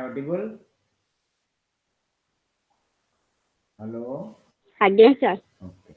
audible? Hello? ଆଜ୍ଞା sir. Okay.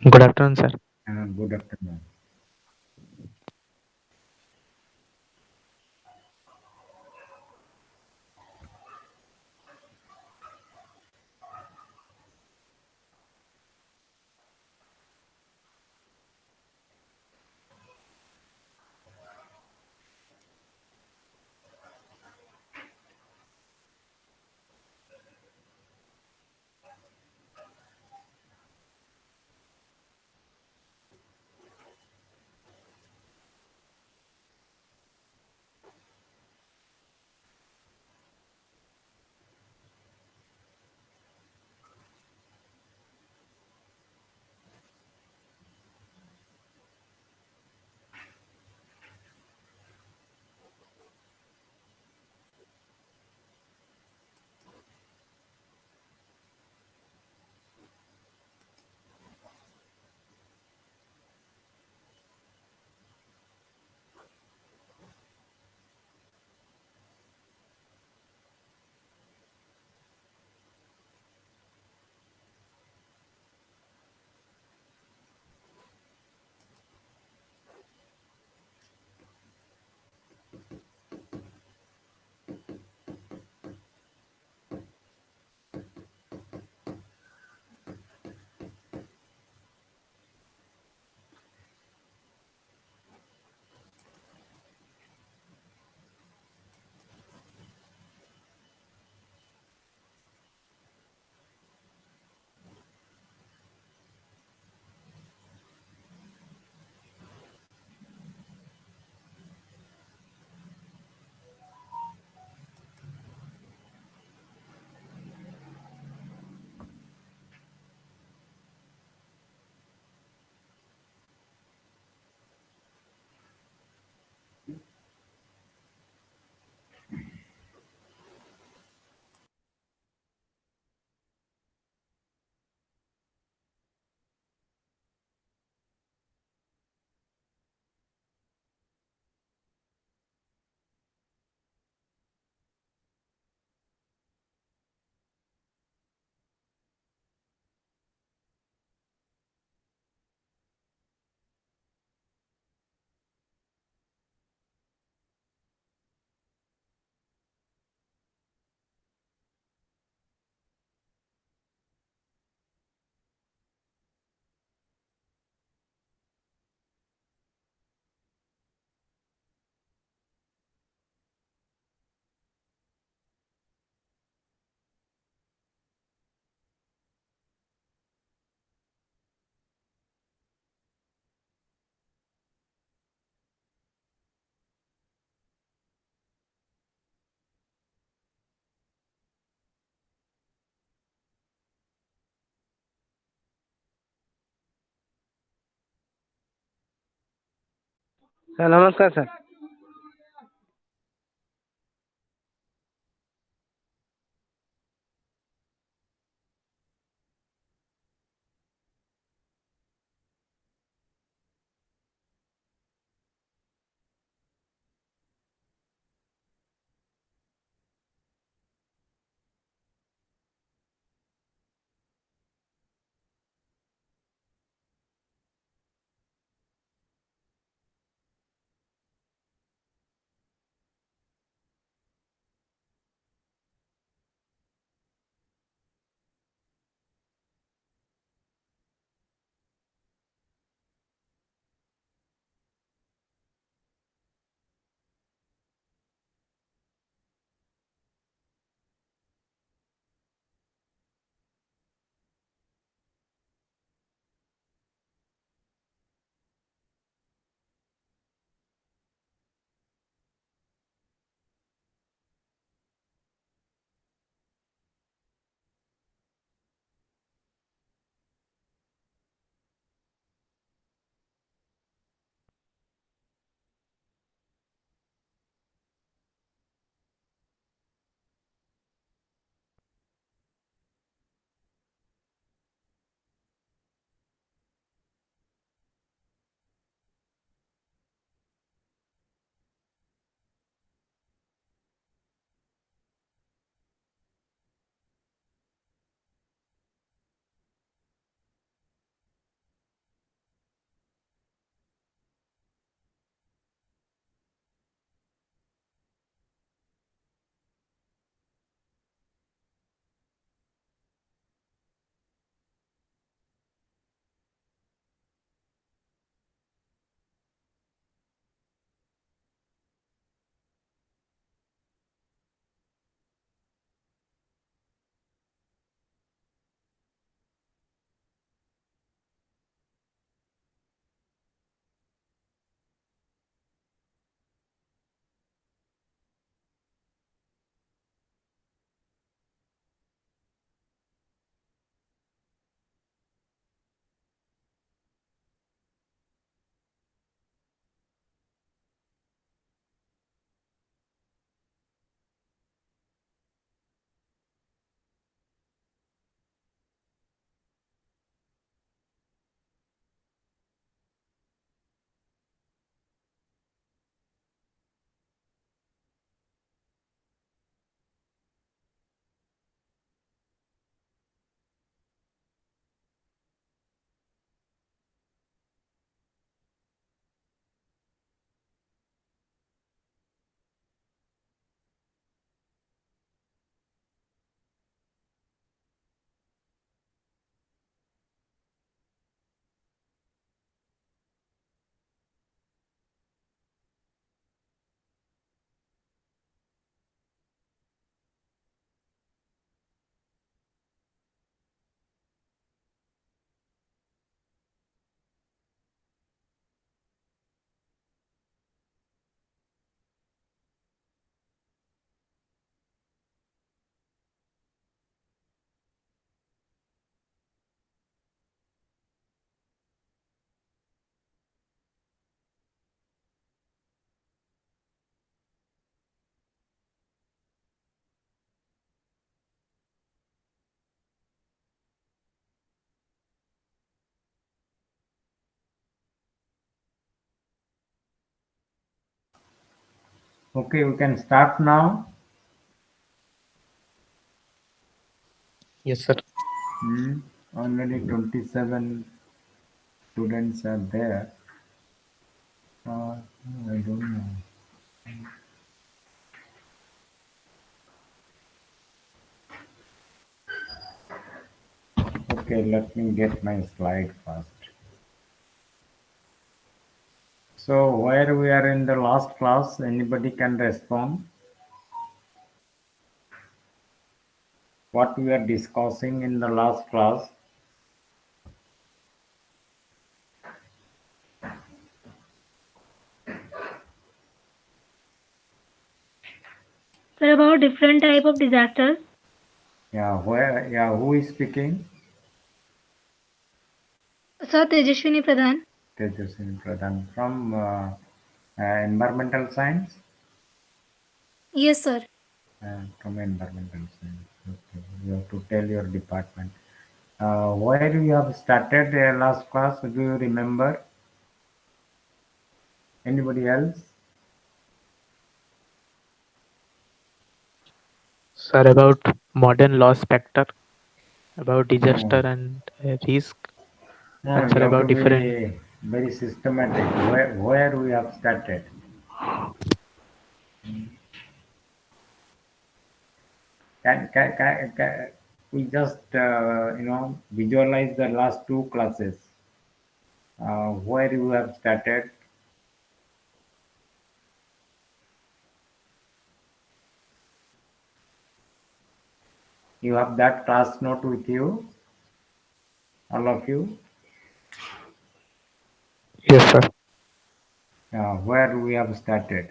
Good afternoon, sir. Good afternoon. Sir नमस्कार sir. Okay, we can start now. Yes sir. Hmm. Already 27 students are there. I don't know. Okay, let me get my slide first. So, where we are in the last class, anybody can respond. What we are discussing in the last class. Sir, about different type of disasters. Yeah, where? Yeah, who is speaking? Sir, Tejaswini Pradhan. Tejaswini Pradhan from. Environmental science? Yes, sir. From environmental science. Okay. You have to tell your department. Where you have started last class? Do you remember? Anybody else? Sir, about modern loss factor, about disaster No. and risk, No, and you sir, have to about different. be very systematic. Where we have started? Can we just visualize the last two classes? Where you have started? You have that class note with you, all of you. Yes, sir. Where we have started?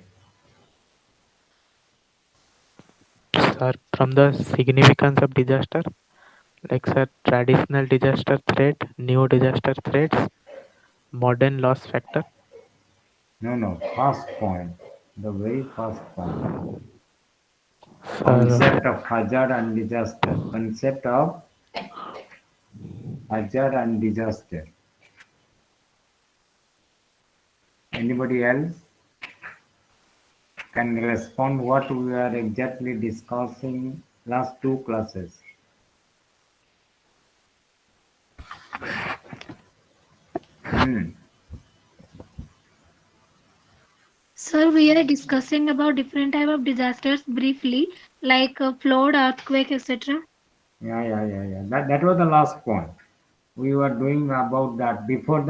Sir, from the significance of disaster, like sir, traditional disaster threat, new disaster threats, modern loss factor. No. First point. The very first point. Sir, Concept of hazard and disaster. Concept of hazard and disaster. Anybody else can respond what we are exactly discussing last two classes? Hmm. Sir, we are discussing about different type of disasters briefly, like flood, earthquake, etc. Yeah. That was the last point. We were doing about that. Before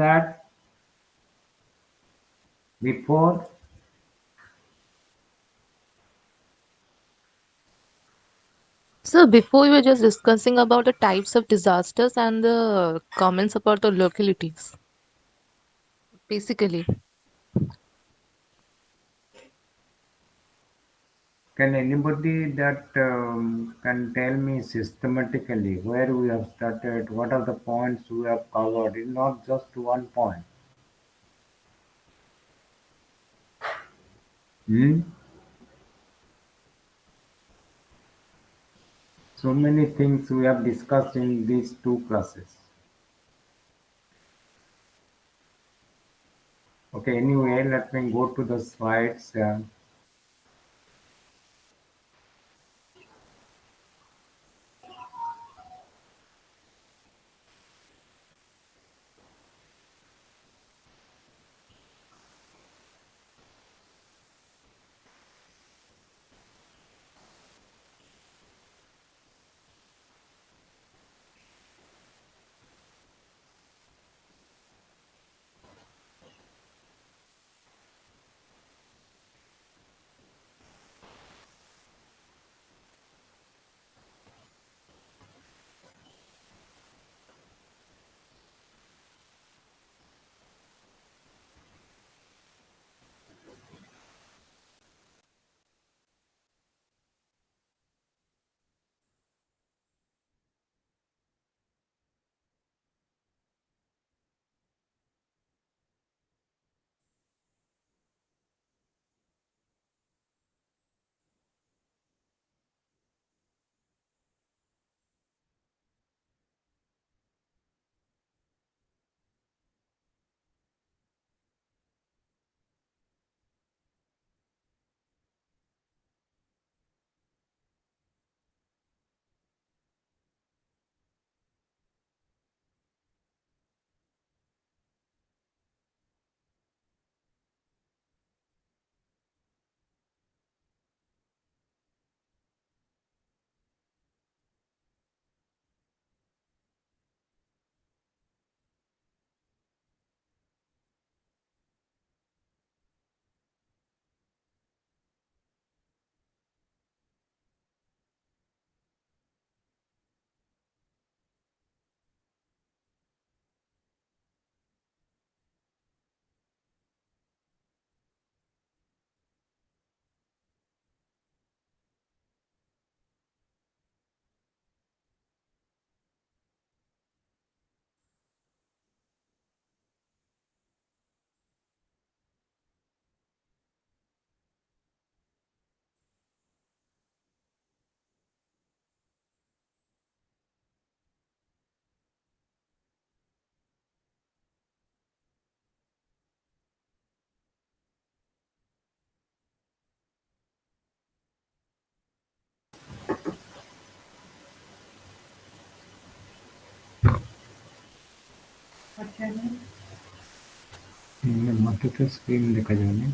So before we were just discussing about the types of disasters and the comments about the localities, basically. can anybody that can tell me systematically where we have started, what are the points we have covered? It's not just one point. Hmm? So many things we have discussed in these two classes. Okay, anyway, let me go to the slides. मात्र तो screen देखा जाने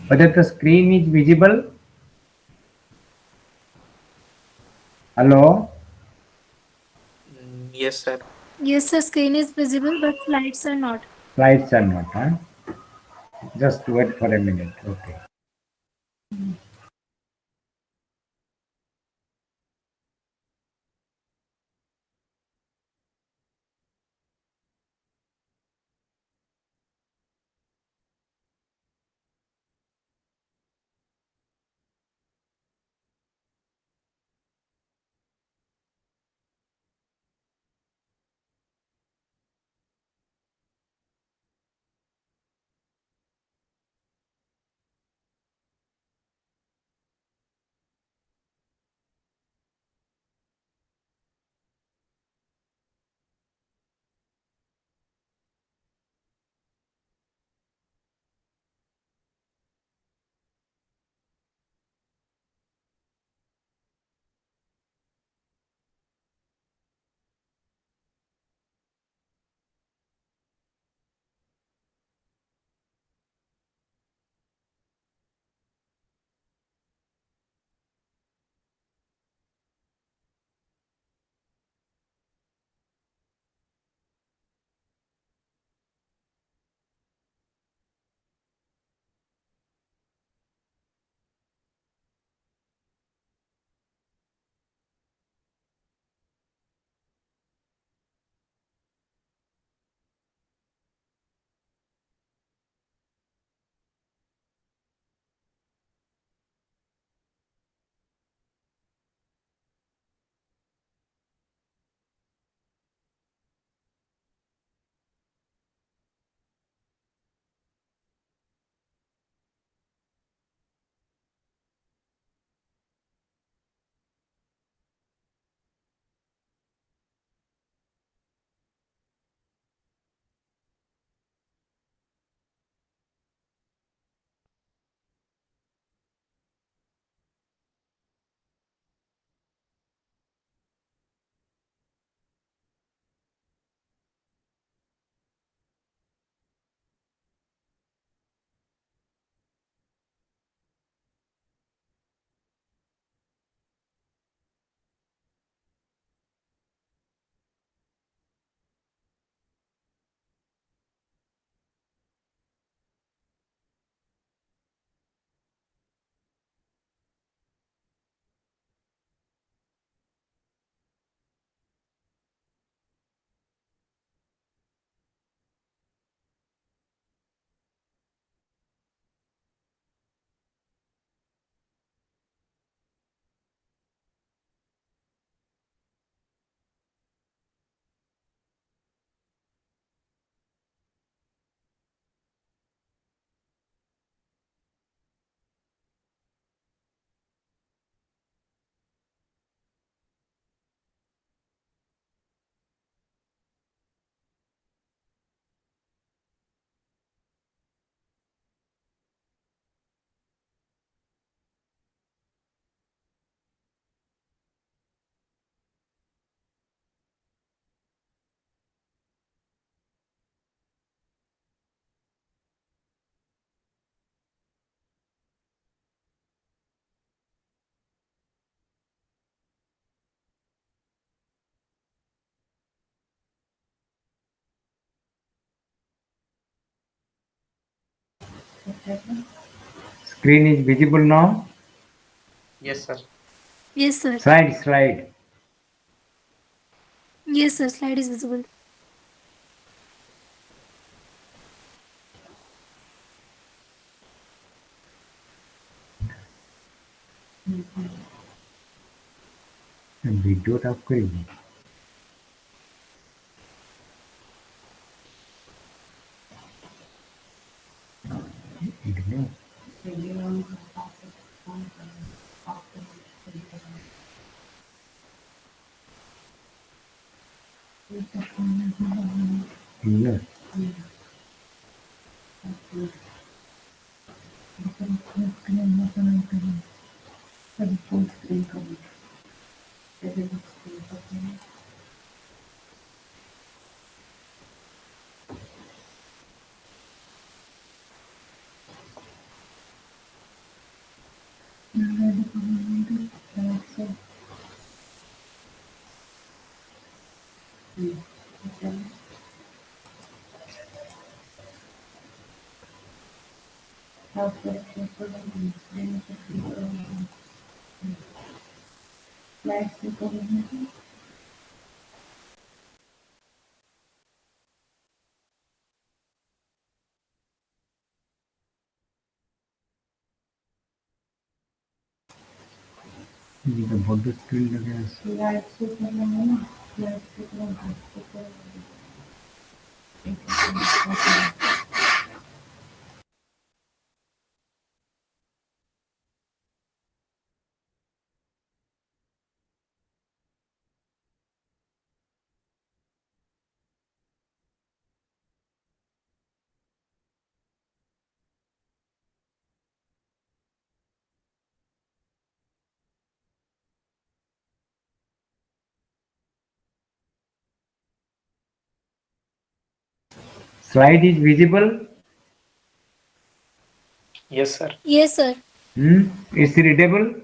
whether the screen is visible. Hello, Yes, sir. Yes, the screen is visible, but slides are not. lights are not. Huh? Just wait for a minute. Okay. Screen is visible now. Yes, sir. Yes, sir. Slide. Yes, sir. Slide is visible. ভিডিওটা of করিব এখানে ইয়ে The body screen against. Slide is visible. Yes, sir. Yes, sir. It's readable.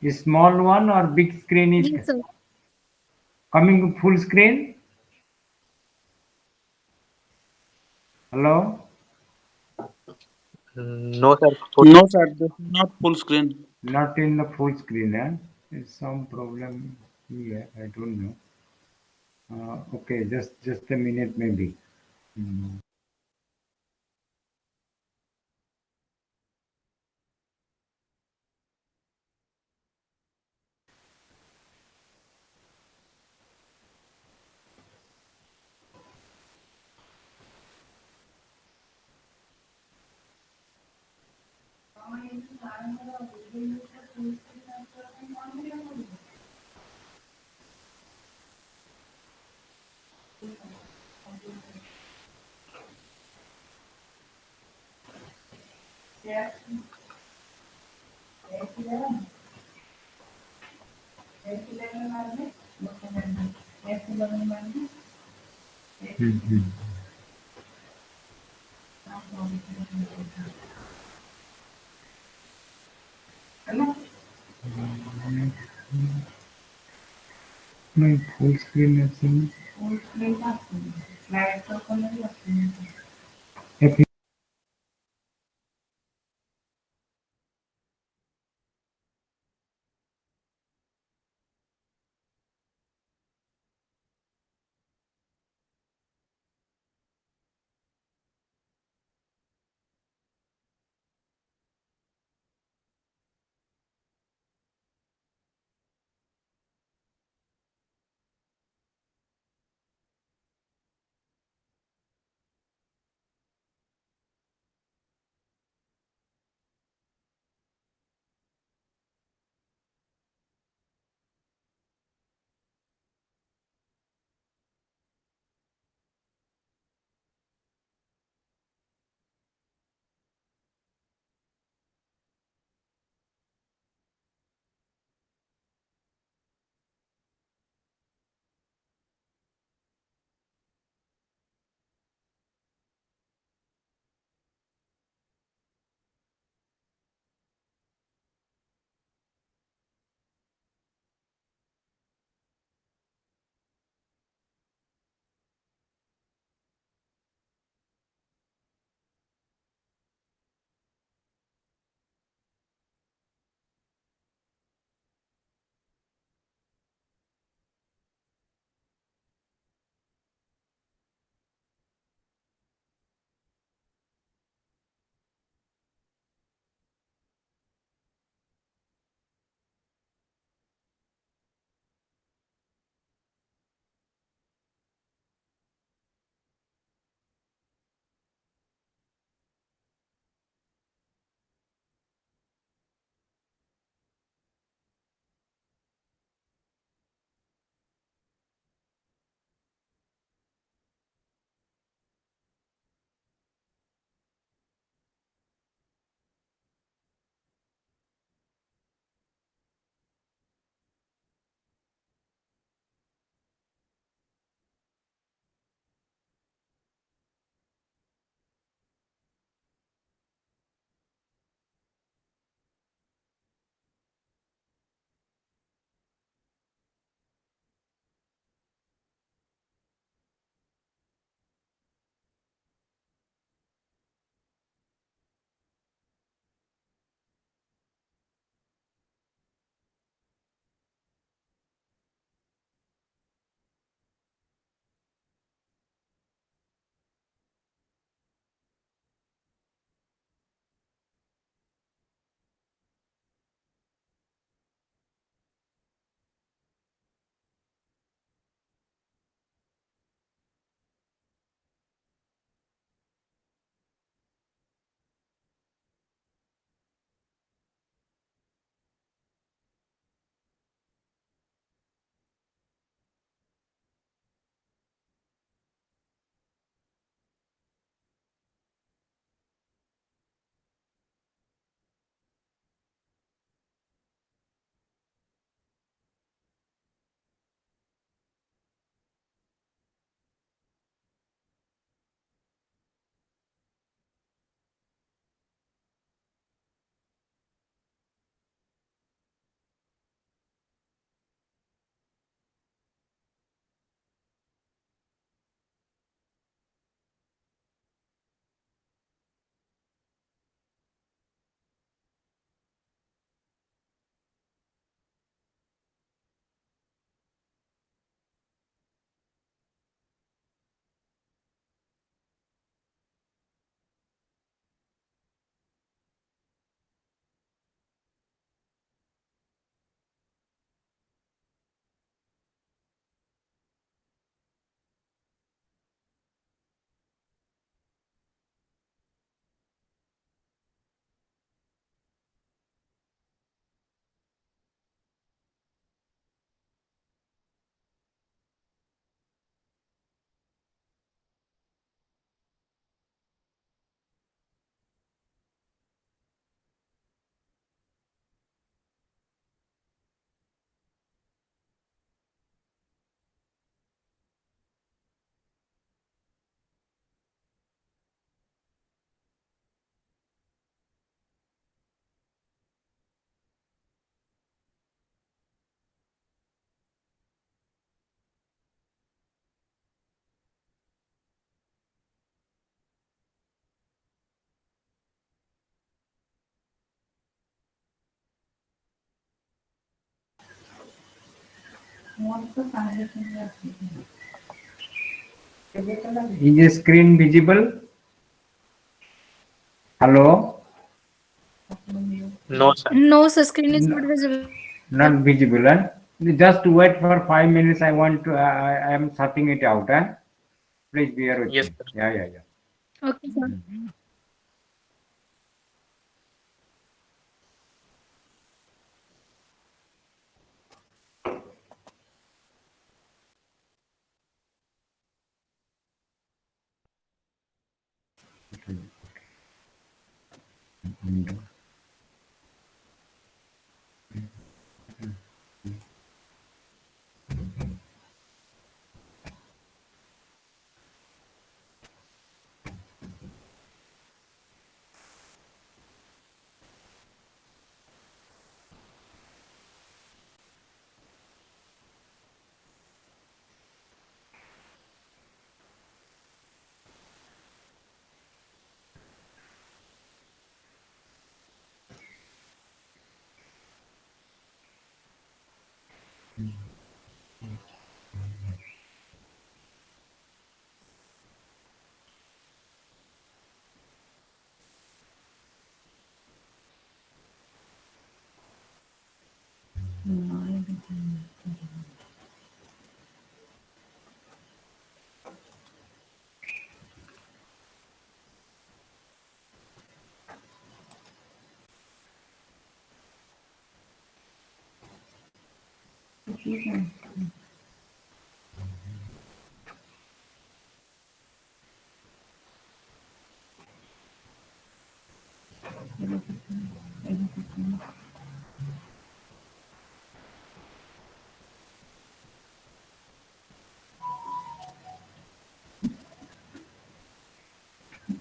Is small one or big screen is Yes, sir. coming full screen. Hello. No, sir. No, sir, this is not full screen. Not in the full screen. There's some problem here. I don't know. Okay, just a minute maybe. Mm. Mhm. My full screen is in. If Is the screen visible? Hello? No, sir. No, sir, screen is No, not visible. not visible. Eh? Just wait for 5 minutes. I want to. I am sorting it out. Eh? Please bear with Yes, me. sir. Yeah, yeah, yeah. Okay, sir.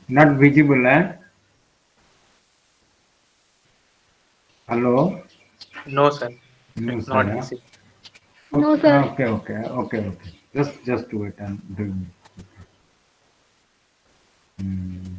Not visible. Eh? Hello? No, sir. No, It's sir. not Eh? visible. No, Okay, sir. okay, okay, okay, okay. Just wait. I'm doing it. Hmm.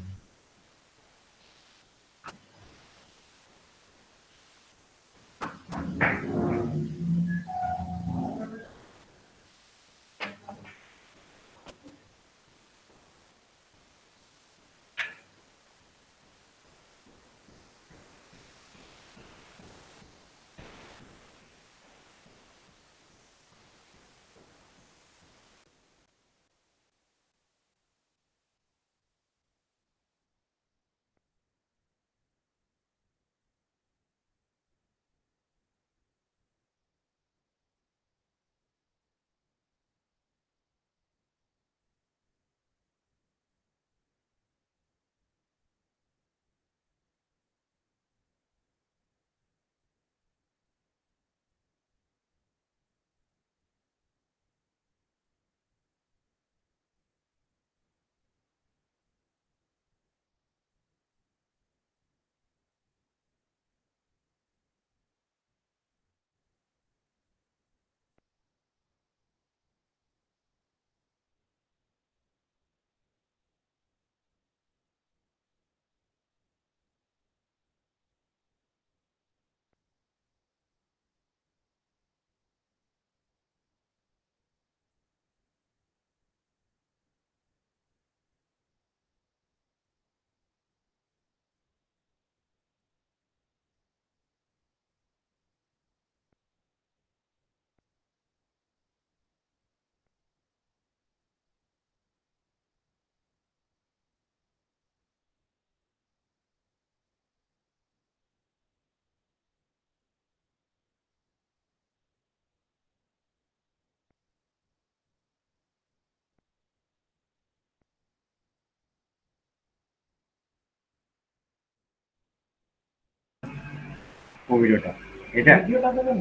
ও ভিডিওটা এটা ভিডিওটা দেবে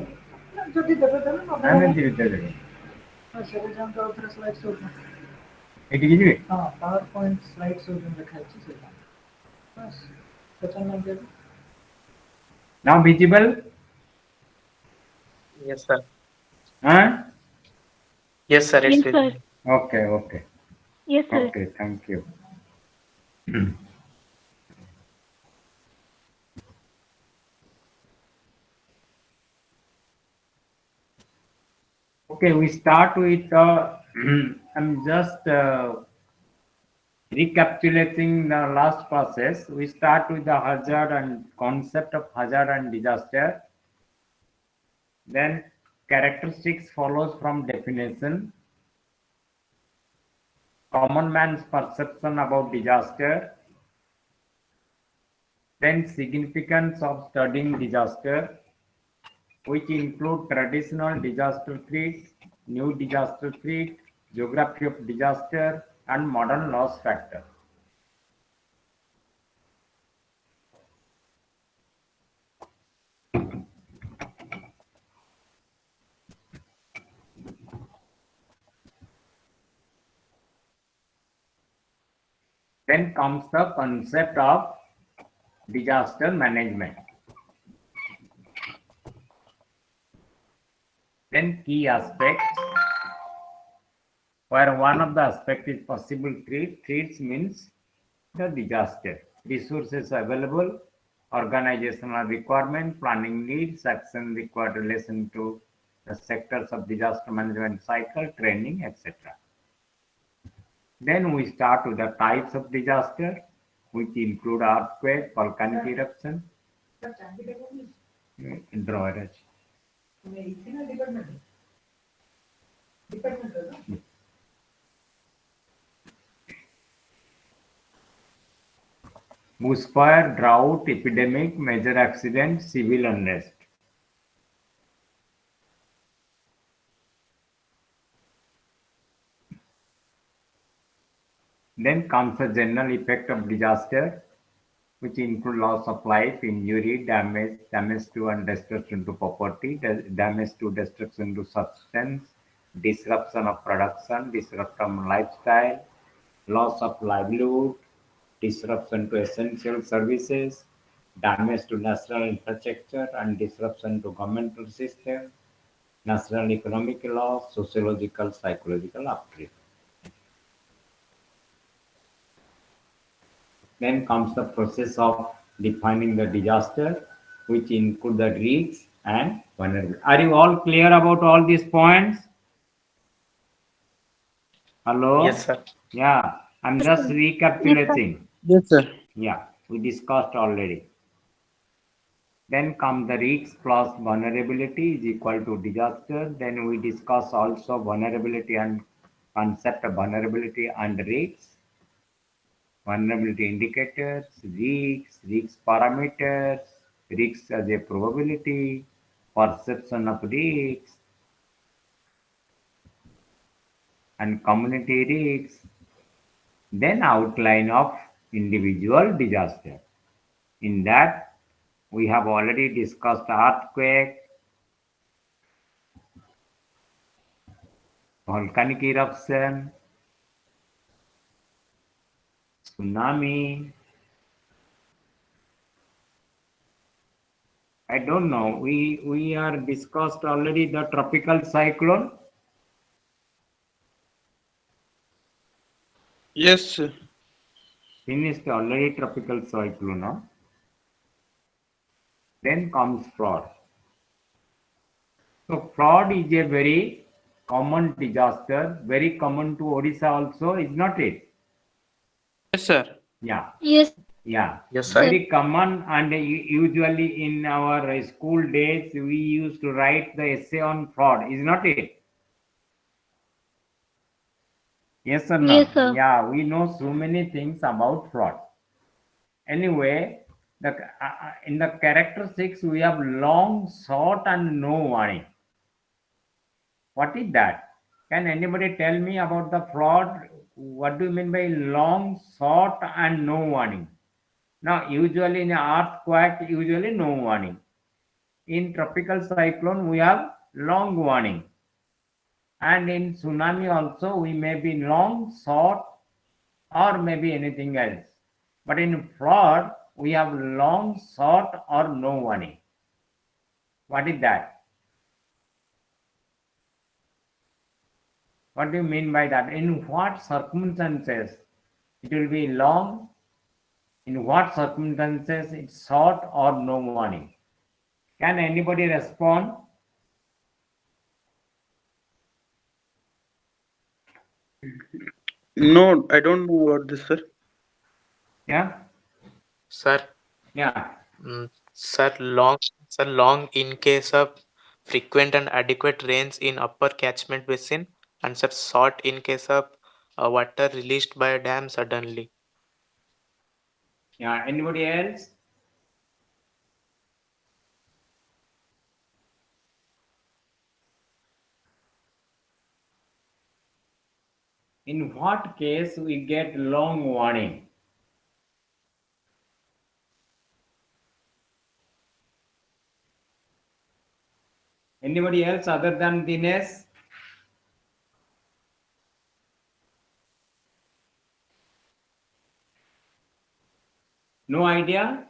না যদি দেবে দেবে না আমি দিতে দেবে সেটা জানতে আউটরে স্লাইডস ওপেন এটি কি দিবে হ্যাঁ পাওয়ার পয়েন্ট স্লাইডস ওপেন লেখা আছে সেটা বাস সেটা নাম দেবে নাও ভিজিবল Yes, sir. হ্যাঁ Yes, sir. It's Yes, sir. visible. Okay okay Yes, sir. Okay thank you Okay, we start with, I'm just recapitulating the last process. We start with the hazard and concept of hazard and disaster. Then characteristics follows from definition. Common man's perception about disaster. Then significance of studying disaster, which include traditional disaster threat, new disaster threat, geography of disaster, and modern loss factor. Then comes the concept of disaster management. Then key aspects, where one of the aspects is possible threat. Threats means the disaster. Resources available, organizational requirement, planning needs, action required relation to the sectors of disaster management cycle, training, etc. Then we start with the types of disaster, which include earthquake, volcanic eruption, drought. Bushfire, drought, epidemic, major accident, civil unrest. Then comes the general effect of disaster, which include loss of life, injury, damage to and destruction to property, damage to destruction to substance, disruption of production, disruption of lifestyle, loss of livelihood, disruption to essential services, damage to national infrastructure and disruption to governmental system, national economic loss, sociological, psychological upgrade. Then comes the process of defining the disaster, which include the risks and vulnerability. Are you all clear about all these points? Hello? Yes, sir. Yeah, I'm just recapitulating. Yes, sir. Yeah, we discussed already. Then come the risks plus vulnerability is equal to disaster. Then we discuss also vulnerability and concept of vulnerability and risks. Vulnerability indicators, risks parameters, risks as a probability, perception of risks, and community risks. Then outline of individual disaster. In that, we have already discussed earthquake, volcanic eruption, tsunami. I don't know. We are discussed already the tropical cyclone. Yes, sir. Finished already tropical cyclone. Huh? Then comes flood. So flood is a very common disaster, very common to Odisha also, is not it? Yes, sir. Yeah, Yes, yeah. Yes, sir. Very common, and usually in our school days we used to write the essay on fraud, is not it? Yes or no? yes, sir. Yeah, we know so many things about fraud. Anyway, in the characteristics we have long, short, and no warning. What is that? Can anybody tell me about the fraud? What do you mean by long, short, and no warning? Now, usually in earthquake, usually no warning. In tropical cyclone, we have long warning. And in tsunami also, we may be long, short, or maybe anything else. But in flood, we have long, short, or no warning. What is that? What do you mean by that? In what circumstances it will be long? In what circumstances it's short or no warning? Can anybody respond? No, I don't know about this, sir. Yeah, Sir, yeah. sir, long in case of frequent and adequate rains in upper catchment basin, and sir, short in case of water released by a dam suddenly. Yeah, anybody else? In what case we get long warning? Anybody else other than Dinesh? No idea?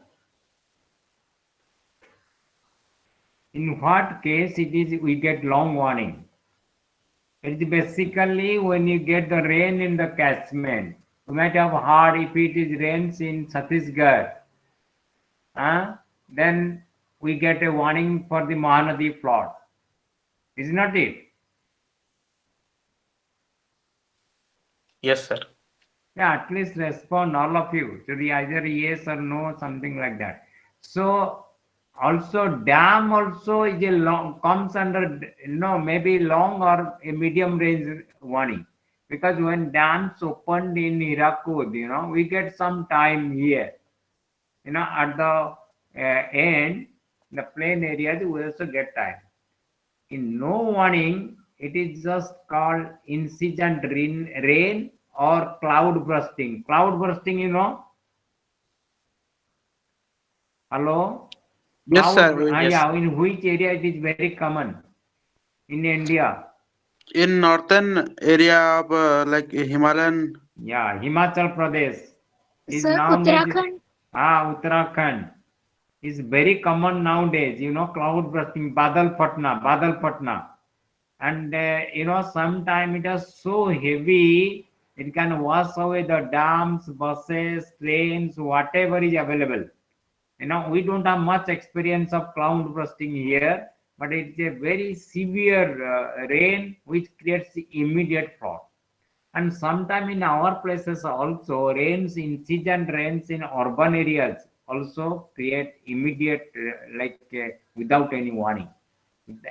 In what case it is we get long warning? It is basically when you get the rain in the catchment. You might have heard if it is rains in Chhattisgarh, then we get a warning for the Mahanadi flood. Is not it? Yes, sir. Yeah, at least respond all of you. Should be either yes or no, something like that. So also dam also is a long comes under maybe long or a medium range warning, because when dams opened in Hirakud, we get some time here, at the end, the plain areas we also get time. In no warning, it is just called incessant rain or cloud bursting. Cloud bursting, hello? Yes, Cloud, sir. Yes, yeah, in which area it is very common in India? In northern area of like Himalayan. Yeah, Himachal Pradesh is Sir, nowadays, Uttarakhand. Uttarakhand is very common nowadays, cloud bursting, Badal Patna. And sometime it is so heavy, it can wash away the dams, buses, trains, whatever is available. We don't have much experience of cloud bursting here, but it's a very severe rain which creates immediate flood. And sometime in our places also, rains in season, rains in urban areas also create immediate, without any warning.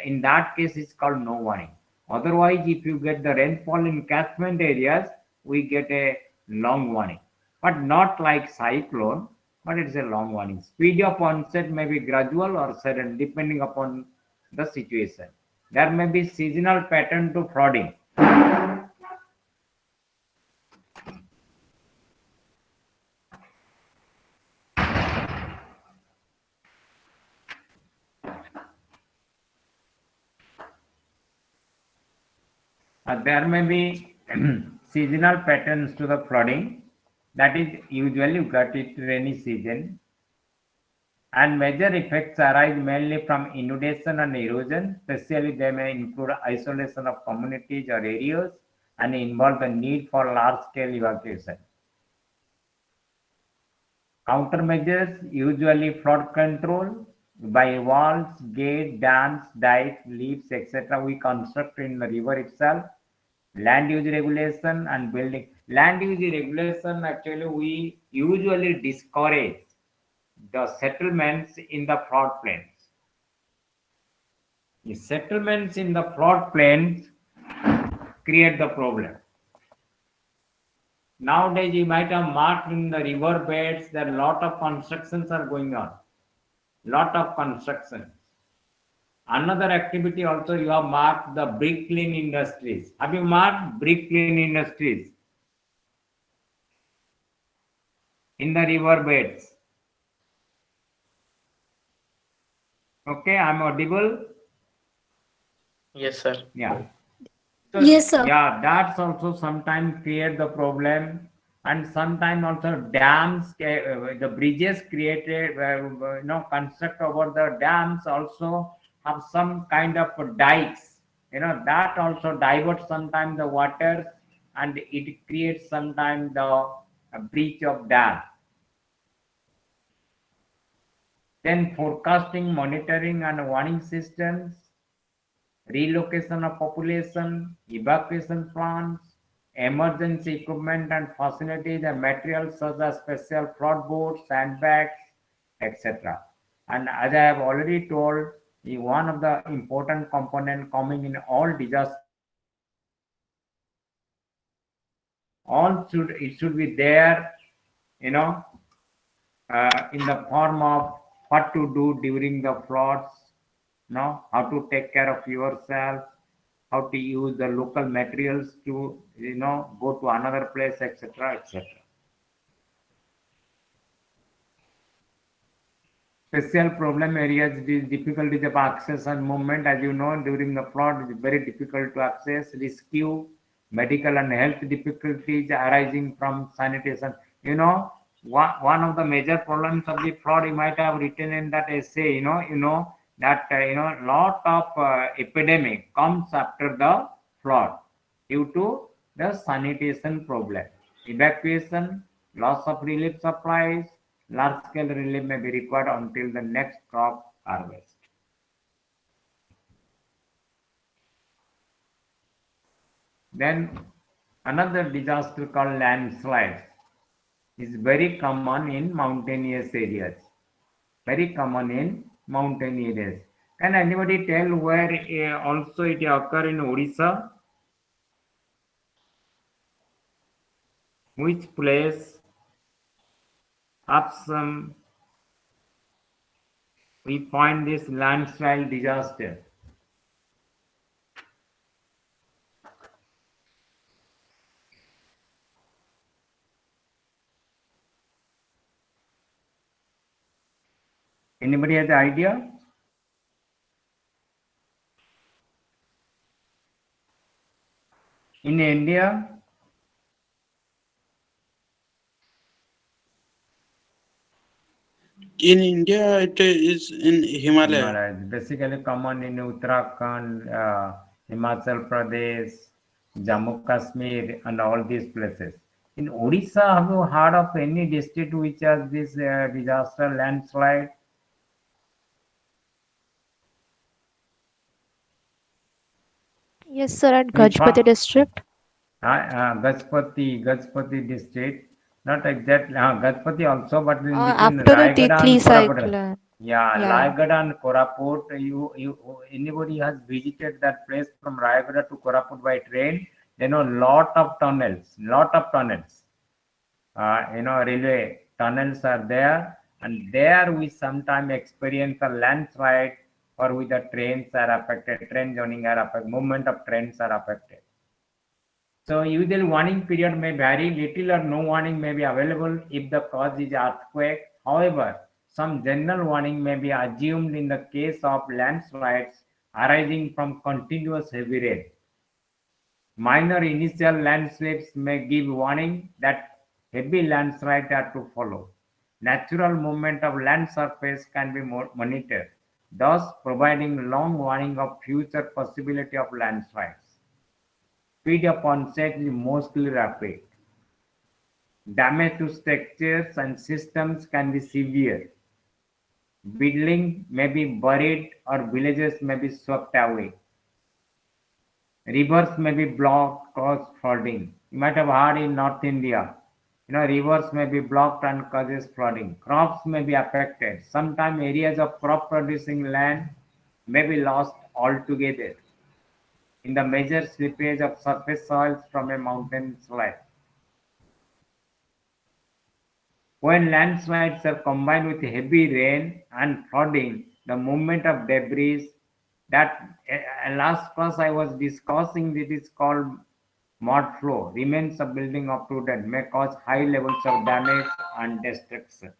In that case, it's called no warning. Otherwise, if you get the rainfall in catchment areas, we get a long warning, but not like cyclone, but it's a long warning. Speed of onset may be gradual or sudden depending upon the situation. There may be seasonal pattern to flooding. There may be seasonal patterns to the flooding. That is usually you got it rainy season, and major effects arise mainly from inundation and erosion. Especially they may include isolation of communities or areas and involve the need for large-scale evacuation. Countermeasures usually flood control by walls, gates, dams, dikes, leaves, etc. we construct in the river itself. Land use regulation and building. Land use regulation, actually we usually discourage the settlements in the floodplains. The settlements in the floodplains create the problem. Nowadays you might have marked in the river beds that a lot of constructions are going on. Lot of construction. Another activity also you have marked the bricklaying industries. Have you marked bricklaying industries in the river beds? Okay, I'm audible. yes, sir. Yeah. So Yes, sir. yeah, that's also sometimes create the problem, and sometimes also dams, the bridges created, construct over the dams also have some kind of dikes. That also diverts sometimes the water, and it creates sometimes the breach of dam. Then forecasting, monitoring, and warning systems, relocation of population, evacuation plans, emergency equipment and facilities and materials such as special flood boats, sandbags, etc. And as I have already told, one of the important component coming in all disasters all should be there, you know, in the form of what to do during the floods, how to take care of yourself, how to use the local materials to, go to another place, etc., etc. Special problem areas, the difficulties of access and movement, as you know, during the flood, it is very difficult to access, rescue, medical and health difficulties arising from sanitation. One of the major problems of the flood, you might have written in that essay, that, lot of epidemic comes after the flood due to the sanitation problem, evacuation, loss of relief supplies, large scale relief may be required until the next crop harvest. Then another disaster called landslides is very common in mountainous areas. Very common in mountain areas. Can anybody tell where also it occur in Odisha? Which place of some we find this landslide disaster? Anybody has the idea? In India, In India, it is in Himalaya. Himalayas, basically common in Uttarakhand, Himachal Pradesh, Jammu Kashmir, and all these places. In Odisha, have you heard of any district which has this disaster landslide? Yes, sir, at We Gajpati district. Gajpati district, not exactly, Gajpati also, but in between After the Raigada and Titli Koraput. cyclone. Yeah, Yeah. Raigada and Koraput. Anybody has visited that place from Raigada to Koraput by train? Lot of tunnels. Railway tunnels are there, and there we sometimes experience a landslide, or with the trains are affected, train joining are affected, movement of trains are affected. So usually warning period may vary, little or no warning may be available if the cause is earthquake. However, some general warning may be assumed in the case of landslides arising from continuous heavy rain. Minor initial landslips may give warning that heavy landslides are to follow. Natural movement of land surface can be monitored, thus providing long warning of future possibility of landslides. Speed of onset is mostly rapid. Damage to structures and systems can be severe. Buildings may be buried or villages may be swept away. Rivers may be blocked, cause flooding. You might have heard in North India, rivers may be blocked and causes flooding. Crops may be affected. Sometimes areas of crop producing land may be lost altogether in the major slippage of surface soils from a mountain slide. When landslides are combined with heavy rain and flooding, the movement of debris that last class I was discussing, it is called mud flow, remains of building uprooted, may cause high levels of damage and destruction.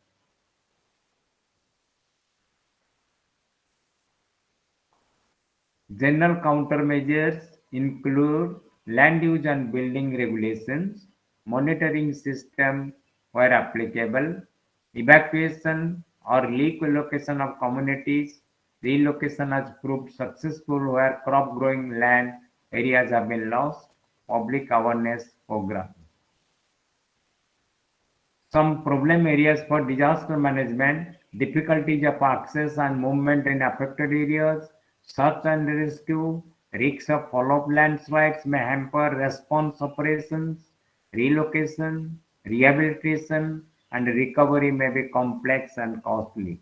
General countermeasures include land use and building regulations, monitoring system where applicable, evacuation or relocation of communities. Relocation has proved successful where crop growing land areas have been lost. Public awareness program. Some problem areas for disaster management: difficulties of access and movement in affected areas, search and rescue, Risks of follow-up landslides may hamper response operations, relocation, rehabilitation, and recovery may be complex and costly.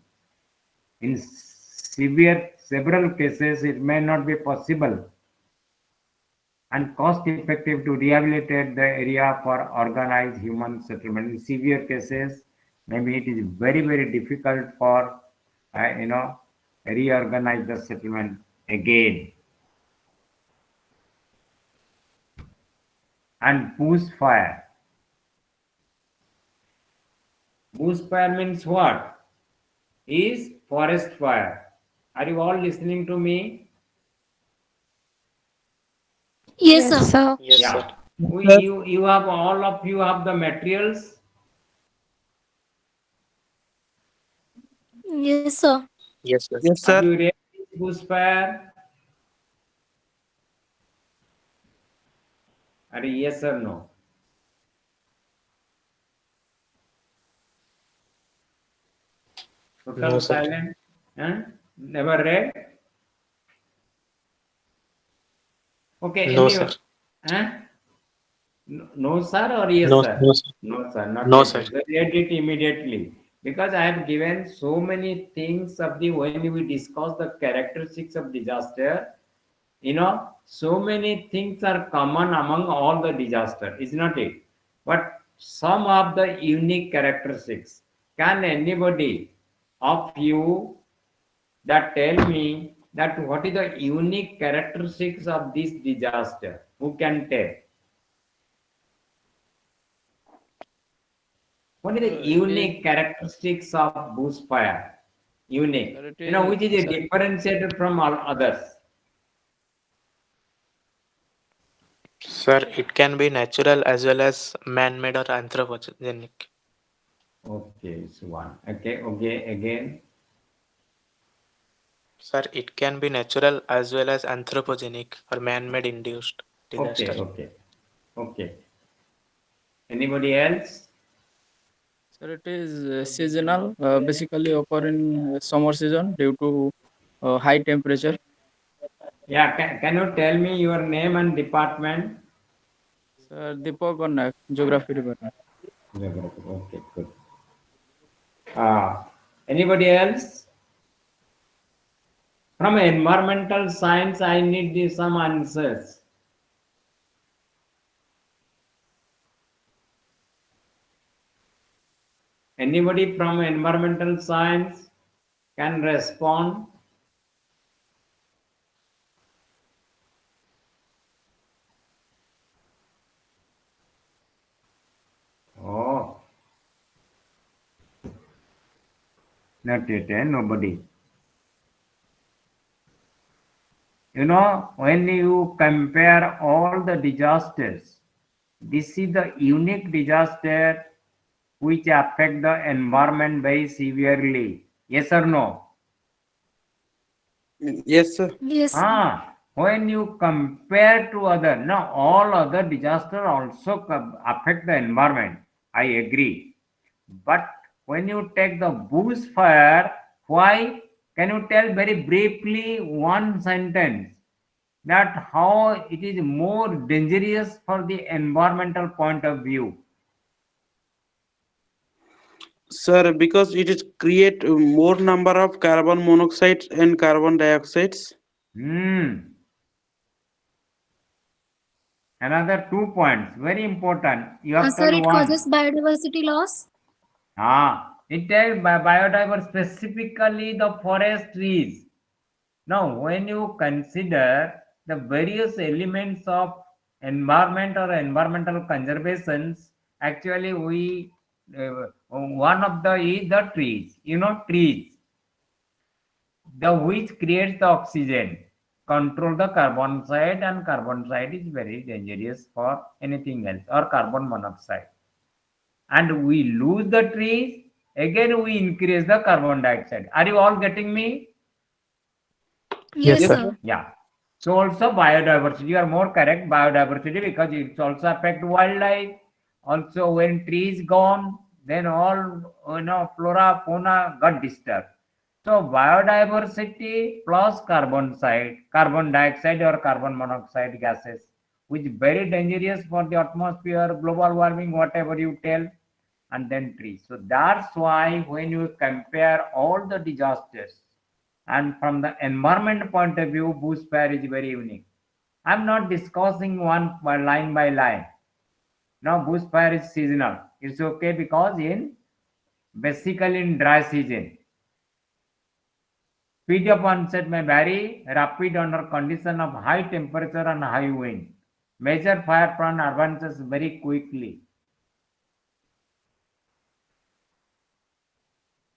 In several cases, it may not be possible and cost effective to rehabilitate the area for organized human settlement. In severe cases, maybe it is very difficult for reorganize the settlement again. And bushfire. Bushfire means what? Is forest fire. Are you all listening to me? Yes, sir. Yes, Yeah. sir. You have all of you have the materials. Yes, sir. Yes, sir. Yes, Have sir. you read bushfire? Are you yes or no? Total No, sir. silent. Huh? Never read? Okay, No, any sir. huh? No, sir, or yes, No, sir? no, sir. No, sir, not No, yet. sir. Read it immediately. Because I have given so many things of the when we discuss the characteristics of disaster, so many things are common among all the disaster, is not it? But some of the unique characteristics. Can anybody of you that tell me that what is the unique characteristics of this disaster? Who can tell? What is the It is unique characteristics of bushfire? Unique. sir, it is Which is sir, differentiated from all others. Sir, it can be natural as well as man-made or anthropogenic. Okay, so one. Okay, again. Sir, it can be natural as well as anthropogenic or man-made induced Okay, disaster. okay. Anybody else? sir, it is seasonal, basically occur in summer season due to high temperature. Yeah, can you tell me your name and department? Sir, Deepak Nayak, Geography Department. Okay, good. Anybody else? From environmental science, I need some answers. Anybody from environmental science can respond? Oh, not yet, nobody. When you compare all the disasters, this is the unique disaster which affect the environment very severely. Yes or no? Yes, sir. Yes. When you compare to other, now all other disaster also affect the environment. I agree. But when you take the bushfire, why? Can you tell very briefly one sentence that how it is more dangerous for the environmental point of view? Sir, because it is create more number of carbon monoxide and carbon dioxides. Another 2 points, very important. You have Sir, told it one. causes biodiversity loss. It tells biodiversity, specifically the forest trees. Now, when you consider the various elements of environment or environmental conservations, actually one of the is the trees. Trees, the which creates the oxygen, control the carbon side, and carbon side is very dangerous for anything else, or carbon monoxide. And we lose the trees, again we increase the carbon dioxide. Are you all getting me? Yes, Yes, sir. sir. Yeah. So also biodiversity, you are more correct, biodiversity, because it also affect wildlife. Also, when trees gone, then all flora, fauna got disturbed. So biodiversity plus carbon dioxide or carbon monoxide gases, which is very dangerous for the atmosphere, global warming, whatever you tell, and then trees. So that's why when you compare all the disasters, and from the environment point of view, bushfire is very unique. I'm not discussing one line by line. Now bushfire is seasonal. It's okay because basically in dry season, speed of onset may vary rapid under condition of high temperature and high wind. Major fire prone advances very quickly.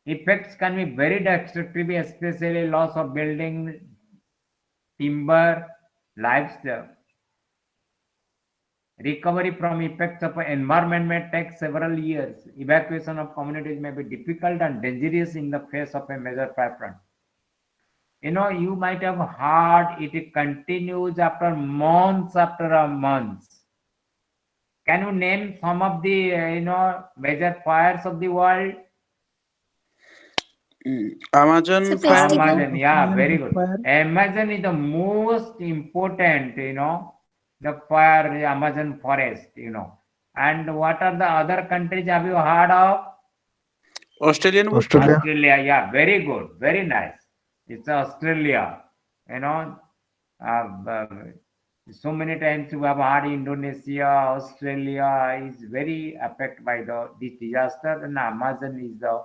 Effects can be very destructive, especially loss of building, timber, livestock. Recovery from effects of environment may take several years. Evacuation of communities may be difficult and dangerous in the face of a major fire front. You might have heard it continues after a months. Can you name some of the major fires of the world? Amazon So fire. festival. Amazon, yeah, very good. Fire. Amazon is the most important, the fire, the Amazon forest, And what are the other countries have you heard of? Australian bush. Australia, yeah, very good, very nice. It's Australia, you know. Uh, so many times we have heard Indonesia, Australia is very affected by this disaster, and Amazon is the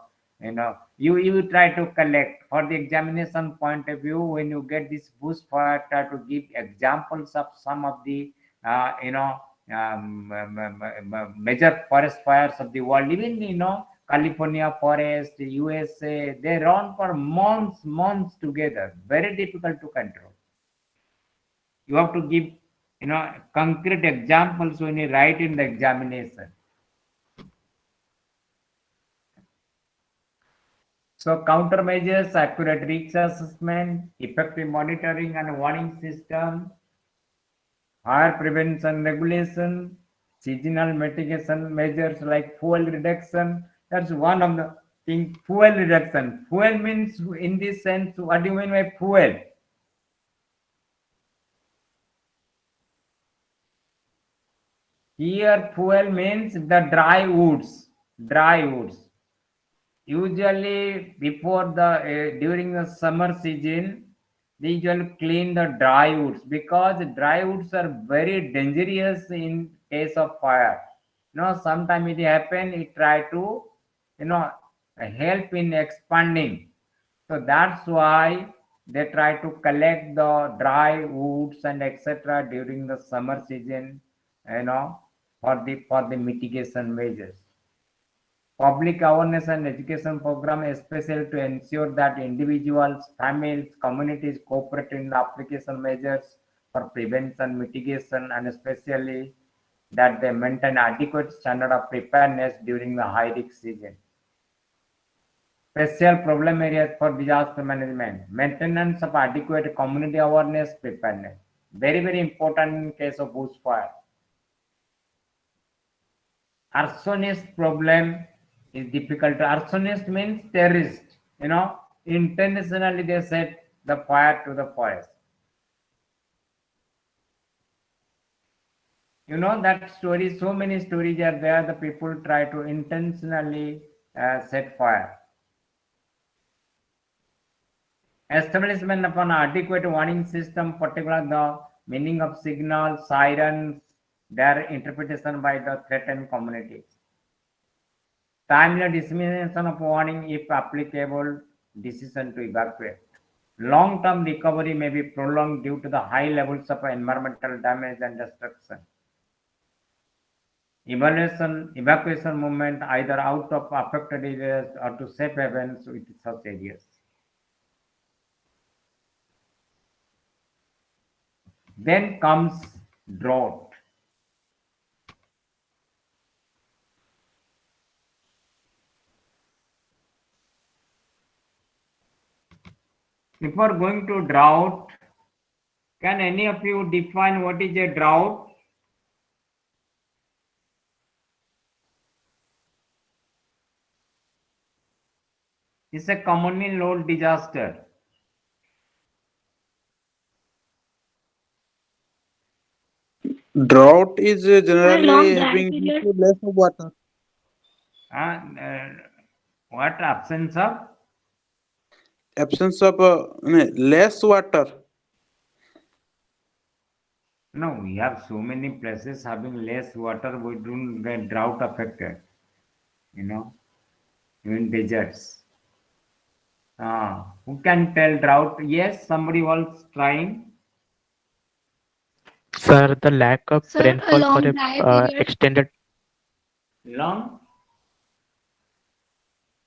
you try to collect for the examination point of view when you get this bushfire, try to give examples of some of the major forest fires of the world, even California forest, USA, they run for months together. Very difficult to control. You have to give, concrete examples when you write in the examination. So countermeasures, accurate risk assessment, effective monitoring and warning system, fire prevention regulation, seasonal mitigation measures like fuel reduction. That's one of the things. Fuel reduction. Fuel means in this sense, what do you mean by fuel? Here fuel means the dry woods. Dry woods. Usually before during the summer season, they usually clean the dry woods because dry woods are very dangerous in case of fire. Sometimes it happen, it try to, help in expanding. So that's why they try to collect the dry woods and etc. during the summer season, for the mitigation measures. Public awareness and education program, especially to ensure that individuals, families, communities cooperate in the application measures for prevention, mitigation, and especially that they maintain adequate standard of preparedness during the high risk season. Special problem areas for disaster management, maintenance of adequate community awareness, preparedness. Very, very important in case of bushfire. Arsonist problem is difficult. Arsonist means terrorist. Intentionally they set the fire to the forest. That story, so many stories are there. The people try to intentionally set fire. Establishment of an adequate warning system, particularly the meaning of signals, sirens, their interpretation by the threatened communities. Timely dissemination of warning if applicable, decision to evacuate. Long-term recovery may be prolonged due to the high levels of environmental damage and destruction. Evacuation movement either out of affected areas or to safe havens with such areas. Then comes drought. Before going to drought, can any of you define what is a drought? It's a commonly known disaster. Drought is Sir, long generally dry having due period. to less of water. Uh, uh, what absence of? Absence of less water. No, we have so many places having less water, we don't get drought affected, you know, even deserts. Who can tell drought? Yes, somebody was trying. Sir, the lack of Sir, a rainfall for long a dry period. extended. Long,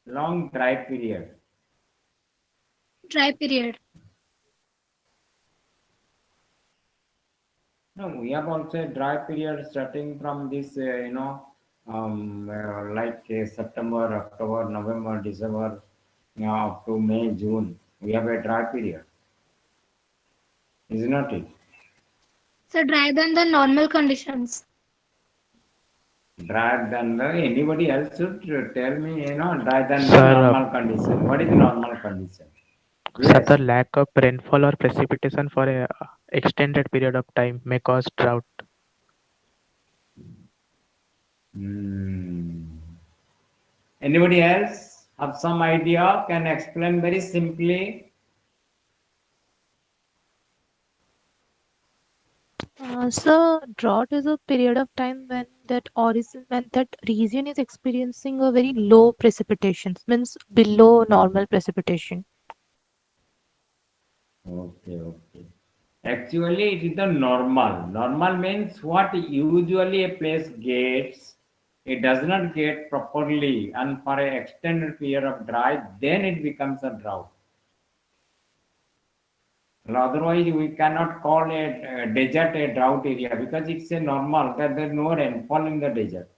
long dry period. Dry period. No, we have also a dry period starting from this, like September, October, November, December, up to May, June. We have a dry period, is not it? So drier than the normal conditions. Drier than the anybody else should tell me, drier than the Sir, normal condition. What is the normal condition? sir, the Less. lack of rainfall or precipitation for a extended period of time may cause drought. Hmm. Anybody else have some idea? Can explain very simply? So drought is a period of time when that region is experiencing a very low precipitation, means below normal precipitation. Okay, okay. Actually, it is the normal. Normal means what usually a place gets, it does not get properly, and for an extended period of dry, then it becomes a drought. Well, otherwise, we cannot call a desert a drought area because it's a normal, that there's no rainfall in the desert.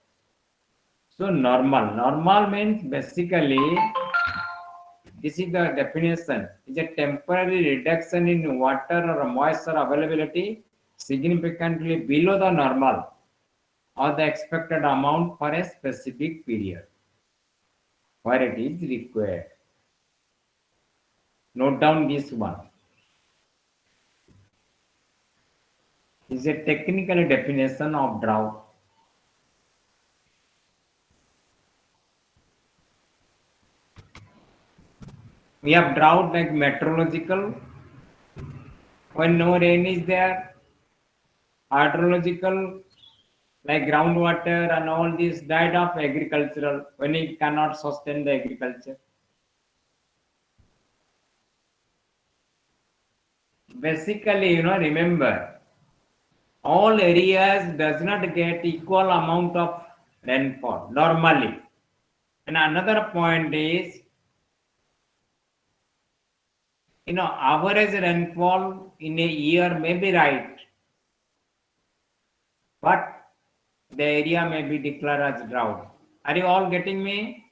So, normal. Normal means basically, this is the definition, is a temporary reduction in water or moisture availability significantly below the normal or the expected amount for a specific period where it is required. Note down this one. Is a technical definition of drought. We have drought like meteorological, when no rain is there, hydrological, like groundwater and all this died of agricultural, when it cannot sustain the agriculture. Basically, remember, all areas does not get equal amount of rainfall normally. And another point is, average rainfall in a year may be right, but the area may be declared as drought. Are you all getting me?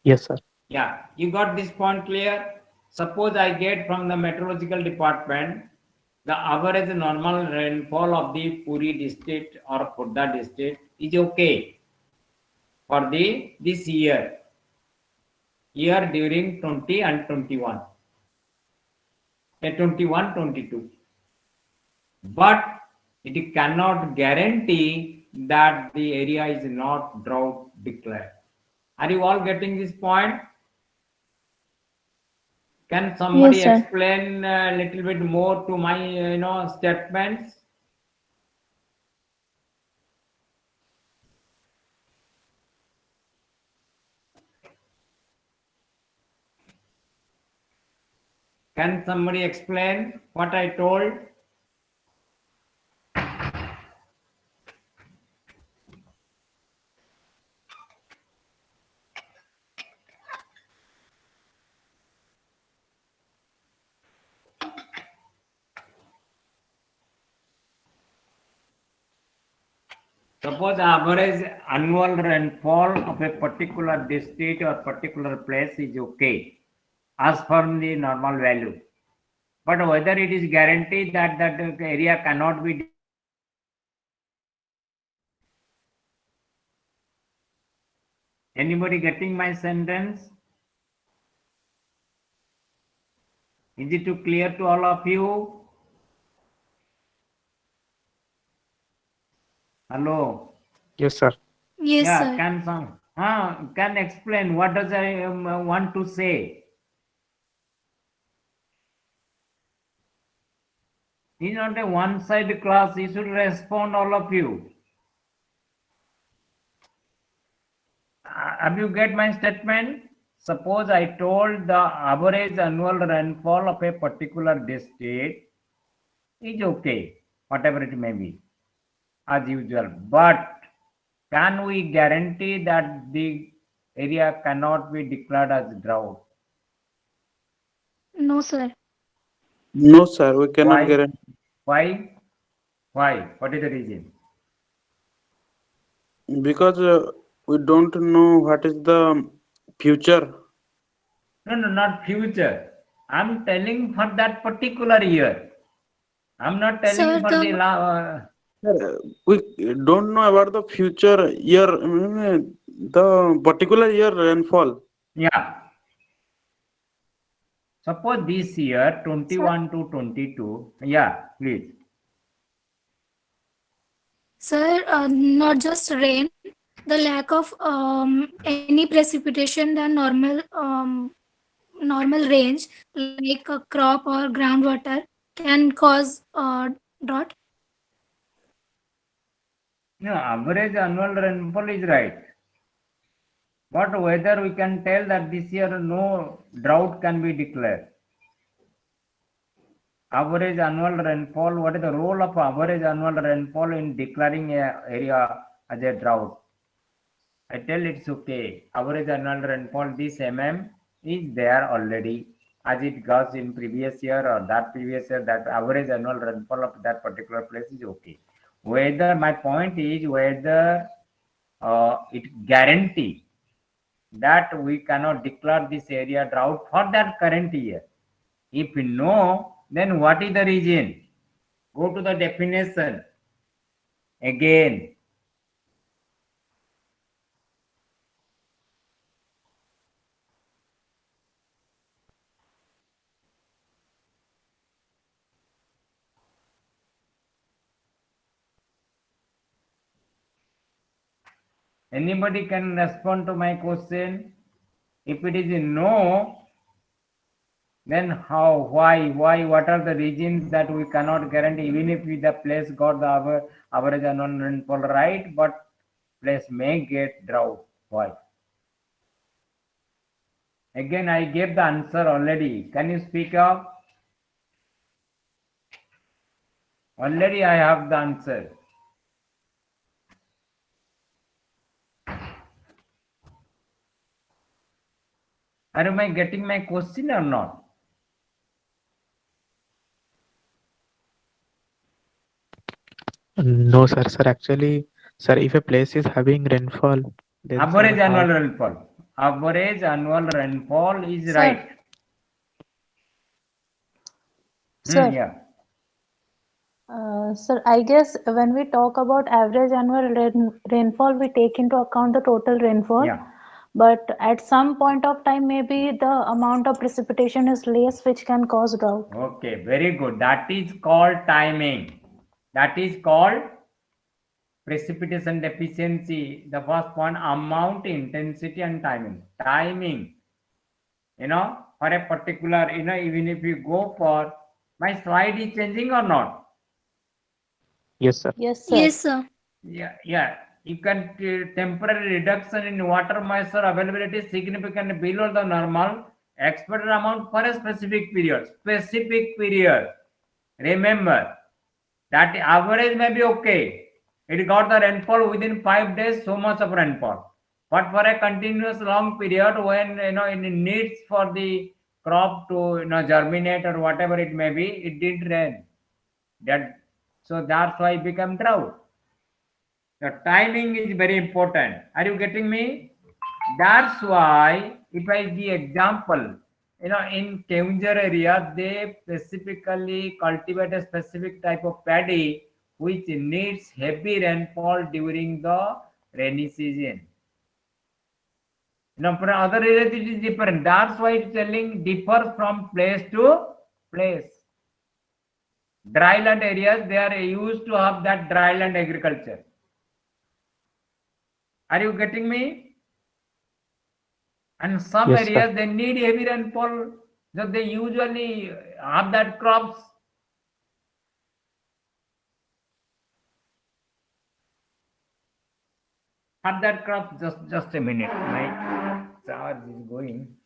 Yes, sir. Yeah, you got this point clear? Suppose I get from the meteorological department the average normal rainfall of the Puri district or Khurda district is okay for the this year during 20 and 21, 21, 22. But it cannot guarantee that the area is not drought declared. Are you all getting this point? Can somebody Yes, sir. explain a little bit more to my statements? Can somebody explain what I told? Suppose average annual rainfall of a particular district or particular place is okay as per the normal value. But whether it is guaranteed that that area cannot be Anybody getting my sentence? Is it too clear to all of you? Hello. Yes, sir. Yes, Yeah, sir. can explain what does I want to say? It's not a one-side class. You should respond, all of you. Have you get my statement? Suppose I told the average annual rainfall of a particular district is okay, whatever it may be, as usual. But can we guarantee that the area cannot be declared as drought? No, sir. No, sir, we cannot Why? guarantee. Why? Why? What is the reason? Because we don't know what is the future. No, no, not future. I'm telling for that particular year. I'm not telling Sir, for the Sir, we don't know about the future year, the particular year rainfall. yeah. Suppose this year sir, 21 to 22. Yeah, please. sir, not just rain, the lack of any precipitation than normal range, like a crop or groundwater, can cause drought. No, average annual rainfall is right. But whether we can tell that this year no drought can be declared. Average annual rainfall, what is the role of average annual rainfall in declaring a area as a drought? I tell it's okay. Average annual rainfall this is there already, as it goes in previous year or that previous year. That average annual rainfall of that particular place is okay. Whether my point is whether it guarantee that we cannot declare this area drought for that current year. If no, then what is the reason? Go to the definition again. Anybody can respond to my question? If it is no, then how, why, what are the reasons that we cannot guarantee, even if the place got the average annual rainfall right, but place may get drought? Why? Again, I gave the answer already. Can you speak up? Already I have the answer. Am I getting my question or not? No, sir. Sir, actually, sir, if a place is having rainfall, then sir, Average annual rainfall. Average annual rainfall is Sir. right. Sir, Yeah. sir, I guess when we talk about average annual rainfall, we take into account the total rainfall. Yeah. But at some point of time, maybe the amount of precipitation is less, which can cause drought. Okay, very good. That is called timing. That is called precipitation deficiency. The first one, amount, intensity, and timing. Timing. For a particular, even if you go for, my slide is changing or not? yes, sir. Yes, sir. Yes, sir. Yeah. You can temporary reduction in water moisture availability significantly below the normal expected amount for a specific period. Specific period. Remember that average may be okay. It got the rainfall within 5 days, so much of rainfall. But for a continuous long period, when it needs for the crop to germinate or whatever it may be, it didn't rain. So that's why it became drought. The timing is very important. Are you getting me? That's why, if I give example, in Keunjhar area, they specifically cultivate a specific type of paddy which needs heavy rainfall during the rainy season. For other areas it is different. That's why it's telling differs from place to place. Dryland areas, they are used to have that dryland agriculture. Are you getting me? And some Yes, sir. areas they need heavy rainfall, so they usually have that crops. Have that crop. Just a minute. My charge is going.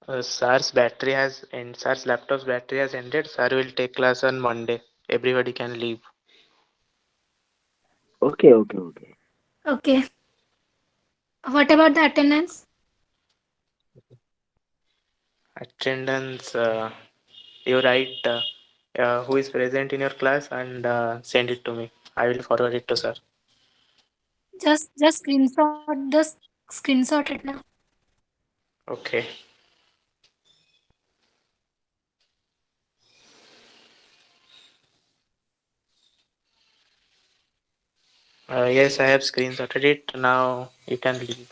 Sir's laptop's battery has ended. Sir will take class on Monday. Everybody can leave. Okay, okay, okay. Okay. What about the attendance? Attendance, you write who is present in your class and send it to me. I will forward it to sir. Just screenshot it now. Okay. Yes, I have screenshotted it. Now you can leave.